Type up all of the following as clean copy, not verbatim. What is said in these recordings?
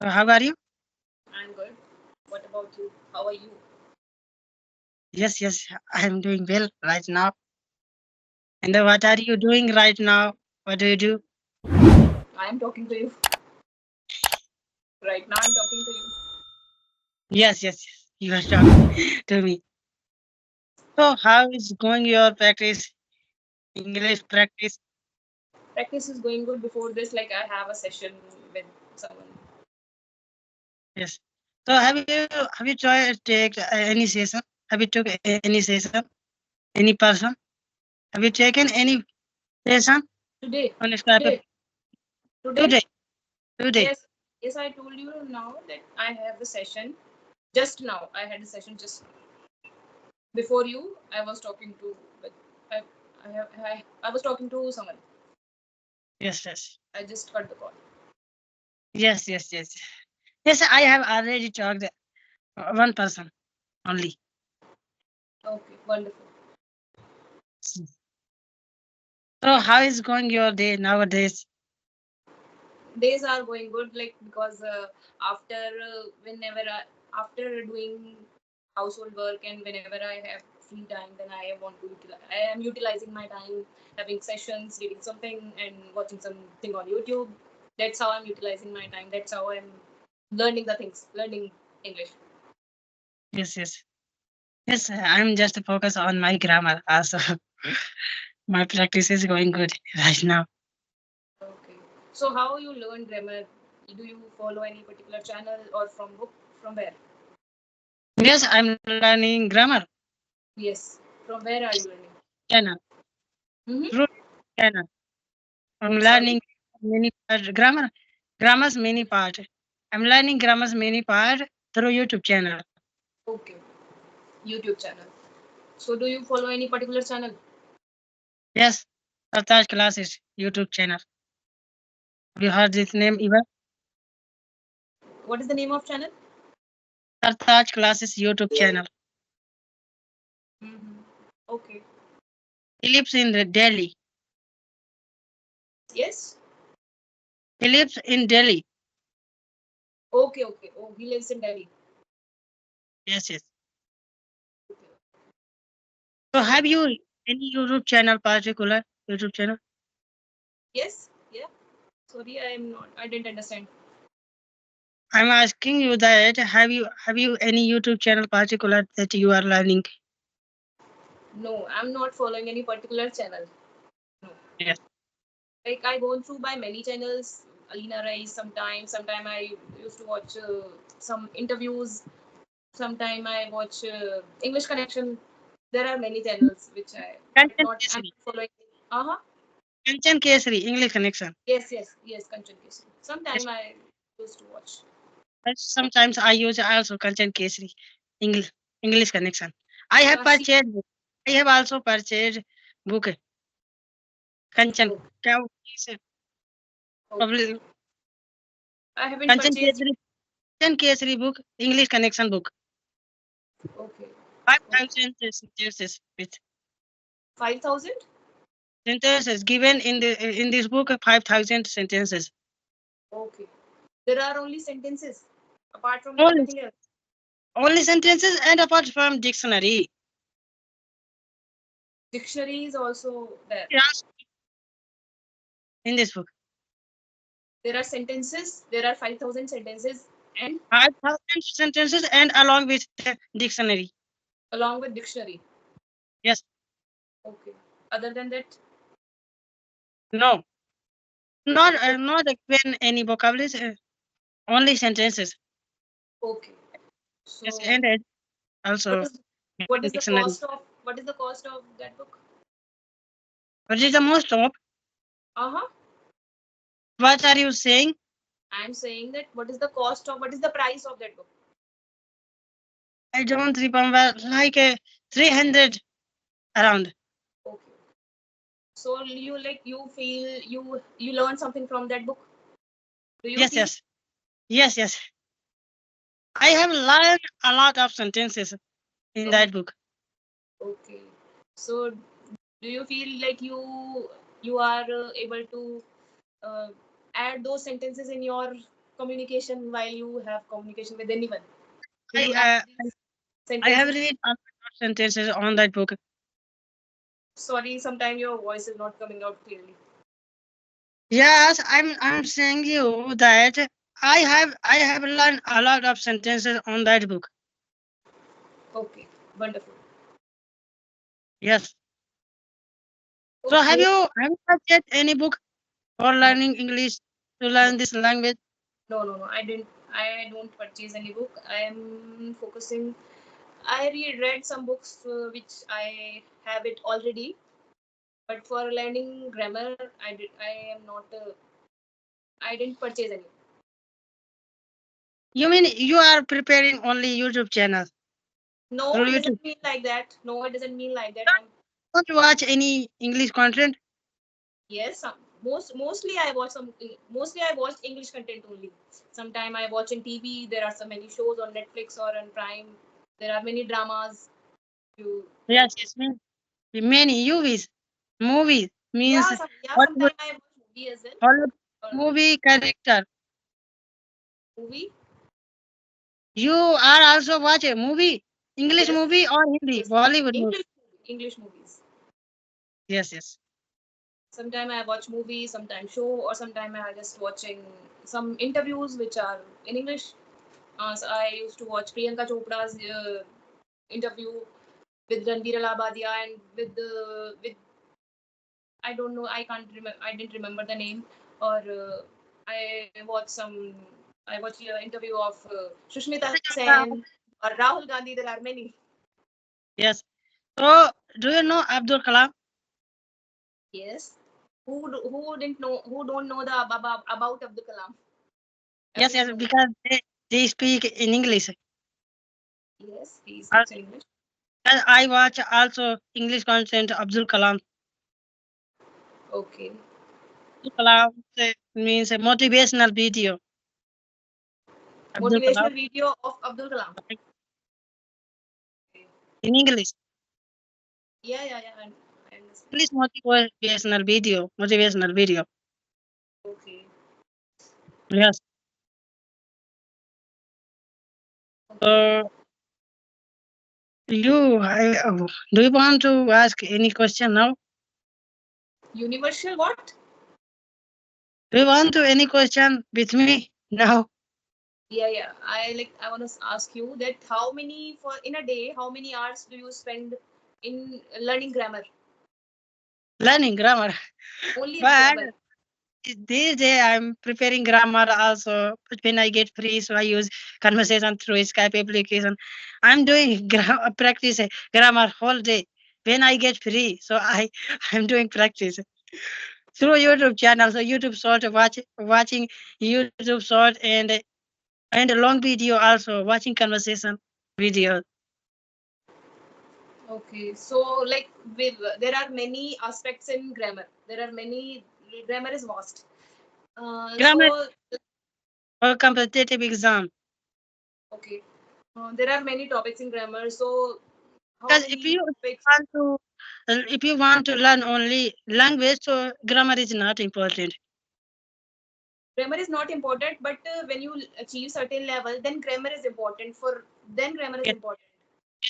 How are you? I'm good. What about you? How are you? Yes, I am doing well right now. And what are you doing right now? What do you do? I am talking to you. Right now, I'm talking to you. Yes, you are talking to me. So, how is going your practice? English practice? Practice is going good. Before this, like I have a session with someone. Yes. So, have you tried take any session? Have you took any session? Any person? Have you taken any session Today, on Skype today, today? Today? yes, yes. I told you now that I have the session. Just now, I had a session just before you. I was talking to, but I, I was talking to someone. Yes. I just cut the call. Yes. Yes, I have already talked one person only. Okay, wonderful. So how is going your day nowadays? Days are going good, like because after after doing household work and whenever I have free time, then I am utilizing my time having sessions, reading something and watching something on YouTube. That's how I'm utilizing my time. That's how I'm learning English. Yes. Yes, I'm just focused on my grammar also. My practice is going good right now. Okay, so how you learn grammar? Do you follow any particular channel or from book? From where? Yes, I'm learning grammar. Yes, from where are you learning? Channel. Mm-hmm. Through channel. I'm Sorry. learning many part grammar's many part. I'm learning grammar's many part through YouTube channel. Okay, YouTube channel. So do you follow any particular channel? Yes, Sartaj classes YouTube channel. Have you heard this name even? What is the name of channel? Sartaj classes YouTube channel. Mm-hmm. Okay. He lives in Delhi. Yes. He lives in Delhi. Okay. Okay. Oh, he lives in Delhi. Yes. So have you any YouTube channel particular YouTube channel? Yes. Yeah. Sorry, I am not. I didn't understand. I'm asking you that have you any YouTube channel particular that you are learning? No, I'm not following any particular channel. No. Yes. Like I go through by many channels. Alina Rice. Sometime I used to watch some interviews. Sometime I watch English Connection. There are many channels which but Kanchan not. I'm Keshari. not following. Uh huh. Kanchan Keshari English connection. Yes. Kanchan Keshari. Yes. Sometime I used to watch. Sometimes I use also Kanchan Keshari English English connection. I have She. purchased. I have also purchased book Kanchan. Oh, क्या वो okay. public I haven't Kanchan purchased. Keshari Kanchan Keshari book English connection book. Okay. Okay. 5,000 sentences with 5,000? sentences given in this book 5,000 sentences. Okay. There are only sentences apart from that, Only nothing else. only sentences and apart from dictionary. Dictionary is also there. Yes, in this book. There are sentences, there are 5,000 sentences, and 5,000 sentences and along with the dictionary. along with dictionary. Yes. Okay. Other than that, No. Not given any vocabularies. Only sentences. okay. Yes, So and what also is what is the dictionary. cost of that book? What is the most of? Uh-huh. What are you saying? I'm saying that what is the price of that book? I don't remember. Like 300 around. Okay. So you feel you learn something from that book? Do you Yes, feel? yes, yes. I have learned a lot of sentences in Oh, that book. okay. So do you feel like you are able to uh, add those sentences in your communication while you have communication with anyone? Do I you uh, add these I have sentences? read a lot of sentences on that book. Sorry, sometimes your voice is not coming out clearly. Yes, I'm saying you that I have learned a lot of sentences on that book. Okay, wonderful. Yes. So Okay. have you purchased any book for learning English to No, learn this language? no. I didn't. I don't purchase any book. I am focusing. I read some books which I have it already, but for learning grammar, I did. I am not. I didn't purchase any. You mean you are preparing only YouTube channel No, through it YouTube? doesn't mean like that. No, it doesn't mean like that. I'm Don't watch any English content? yes. Mostly I watch some. Mostly I watch English content only. Sometime I watch in TV. There are so many shows on Netflix or on Prime. There are many dramas. You like Yes, yes. Many movies. Movies means yeah. Hollywood, Sometime I watch movie as well. Hollywood Or movie character. movie. You are also watch a movie, English Yes, movie or Hindi, yes. Bollywood movie. English movies. Yes, yes. Sometimes I watch movie, sometimes show, or sometimes I just watching some interviews which are in English. So I used to watch Priyanka Chopra's interview with Ranveer Alabadia and with I don't know, I can't remember, I didn't remember the name. Or I watched some, I watched an interview of Sushmita Sen or Rahul Gandhi. There are many. Yes. So, do you know Abdul Kalam? Yes. Who didn't know? Who don't know the about Abdul Kalam? Yes, Everyone yes, knows. because they speak in English. Yes, he Uh, speaks in English. I watch also English content Abdul Kalam. Okay. Abdul Kalam means a motivational video. Abdul Kalam Motivational video of Abdul Kalam. Okay. in English. Yeah. I understand. English motivational video. Motivational video. Okay. Yes. Okay. So do you want to ask any question now? Universal what? Do you want to any question with me now? Yeah. I want to ask you that how many for in a day, how many hours do you spend in learning grammar? Learning grammar. Only But grammar. these days I'm preparing grammar also. When I get free, so I use conversation through Skype application. I'm doing practice grammar whole day. When I get free, so I'm doing practice through YouTube channel. So YouTube short watching YouTube short and a long video also watching conversation video. Okay. So like there are many aspects in grammar. There are many grammar is vast. Grammar So for competitive exam. okay. There are many topics in grammar. So how Because many topics? if you want to learn only language, so grammar is not important. Grammar is not important, but when you achieve certain level, then grammar is important. For then grammar is Yes, important.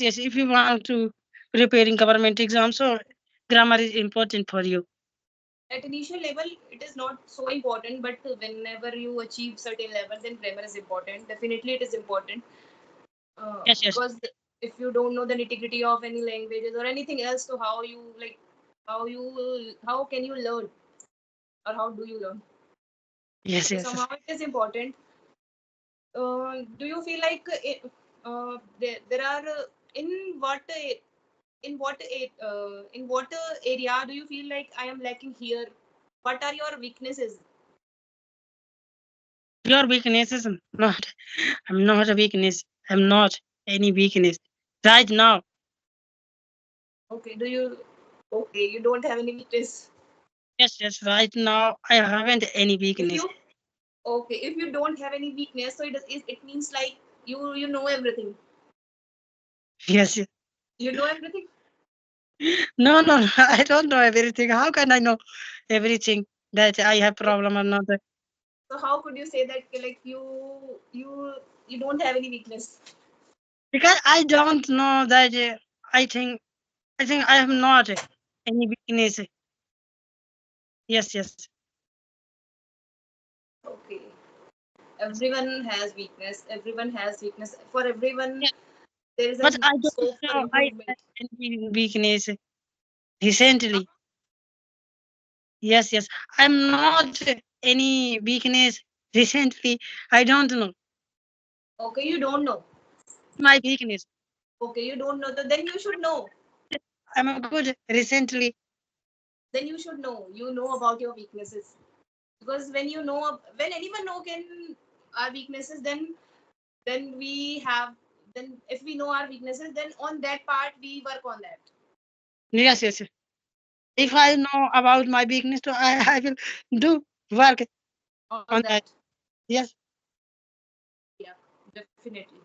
yes. If you want to preparing government exam, so grammar is important for you. At initial level, it is not so important, but whenever you achieve certain level, then grammar is important. Definitely, it is important Yes, yes, because if you don't know the nitty gritty of any languages or anything else, so how can you learn or how do you learn? yes, So yes. somehow it is important. Do you feel like there are in what in what area do you feel like I am lacking here? What are your weaknesses? Your weakness is not. I'm not a weakness. I'm not any weakness right now. Okay, okay, you don't have any weakness. Yes, yes. Right now, I haven't any If weakness. you okay, if you don't have any weakness, so it means like you know everything. Yes, yes. You know everything. No, no, no. I don't know everything. How can I know everything that I have problem or not? So how could you say that like you don't have any weakness? Because I don't know that. I think I think I have not any weakness. Yes, yes. Okay. Everyone has weakness. Everyone has weakness. For everyone, Yeah. there is But a I don't scope for know I improvement. have any weakness recently. Yes, yes. I'm not any weakness recently. I don't know Okay, you don't know. my weakness. Okay, you don't know. Then you should know. I'm a good recently. Then you should know. You know about your weaknesses. Because when you know, when anyone know can our weaknesses, then we have, then if we know our weaknesses, then on that part we work on that. Yes, yes. Yes. If I know about my weakness, so I will do work On on that. that. Yes. Yeah, definitely.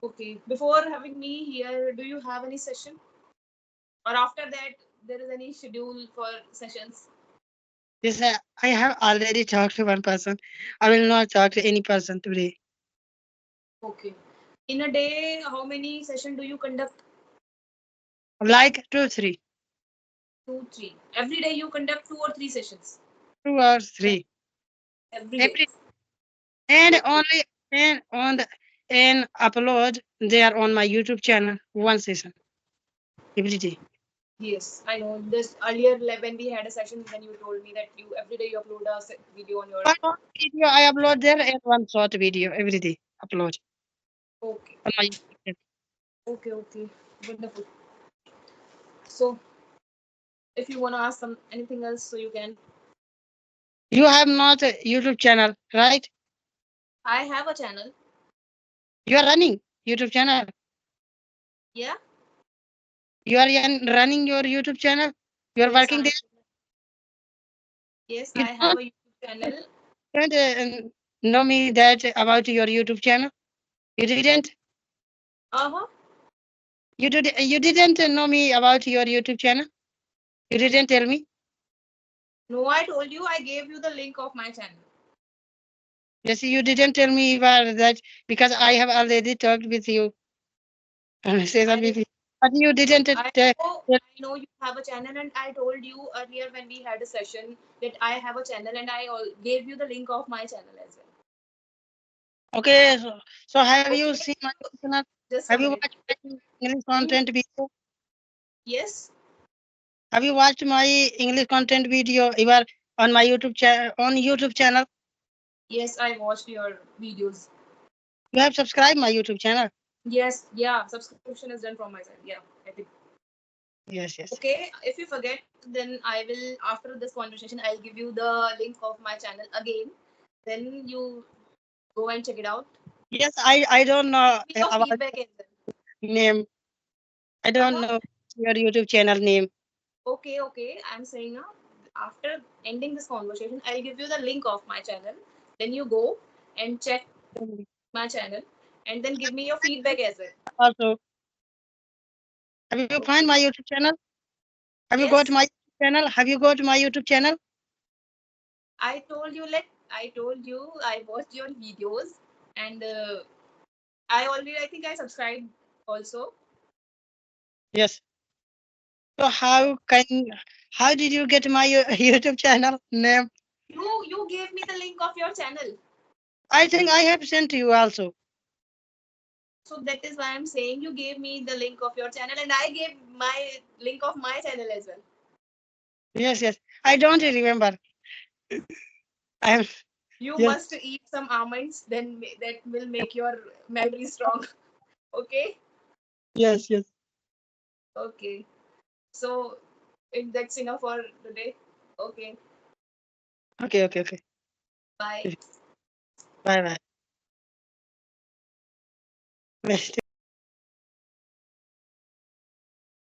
Okay. Before having me here, do you have any session? Or after that, there is any schedule for sessions? Yes, I have already talked to one person. I will not talk to any person today. Okay. In a day, how many session do you conduct? Like 2, 3, Two, three. Every day you conduct 2 or 3 sessions. 2 or 3. Every day. Every and Okay. only and on the and upload they are on my YouTube channel one session every day. Yes, I know. This earlier, like, when we had a session, then you told me that you every day you upload a video on your. One long video I upload there and one short video every day upload Okay, on my YouTube channel. okay, okay. Wonderful. So, if you wanna ask some anything else, so you can. You have not a YouTube channel, right? I have a channel. You are running YouTube channel. Yeah. You are running your YouTube channel. You are Yes, working I. there. Yes, You I have don't, a YouTube channel. don't know me that about your YouTube channel. You didn't. Uh huh. You didn't know me about your YouTube channel. You didn't tell me. No, I told you. I gave you the link of my channel. Yes, you didn't tell me about that because I have already talked with you. Say that I with you. But you didn't I tell. know, I know you have a channel, and I told you earlier when we had a session that I have a channel, and I gave you the link of my channel as well. Okay, so have you Okay, seen my channel? just Have a you minute. watched my English In content video? yes, Have you watched my English content video? You are on my YouTube channel. yes, I watched your videos. You have subscribed my YouTube channel. Yes, yeah, subscription is done from my side. Yeah, I think. Yes, yes. Okay, if you forget, then I will after this conversation I'll give you the link of my channel again. Then you go and check it out. Yes, I don't know Give me your about feedback as well. name. I don't Uh-huh. know your YouTube channel name. Okay, okay. I'm saying now, after ending this conversation, I'll give you the link of my channel. Then you go and check my channel and then give me your feedback as well. Also, have you find Okay. my YouTube channel? Have you got Yes, my channel? Have you got my YouTube channel? I told you I watched your videos and I already, I think I subscribed also. Yes. So how did you get my YouTube channel name? You gave me the link of your channel. I think I have sent to you also. So that is why I'm saying you gave me the link of your channel and I gave my link of my channel as well. Yes, yes. I don't remember. I'm You yes, must eat some almonds, then that will make your memory strong. Okay? yes, yes. Okay. So that's enough for today. Okay. Okay, okay, okay. Bye. Bye bye.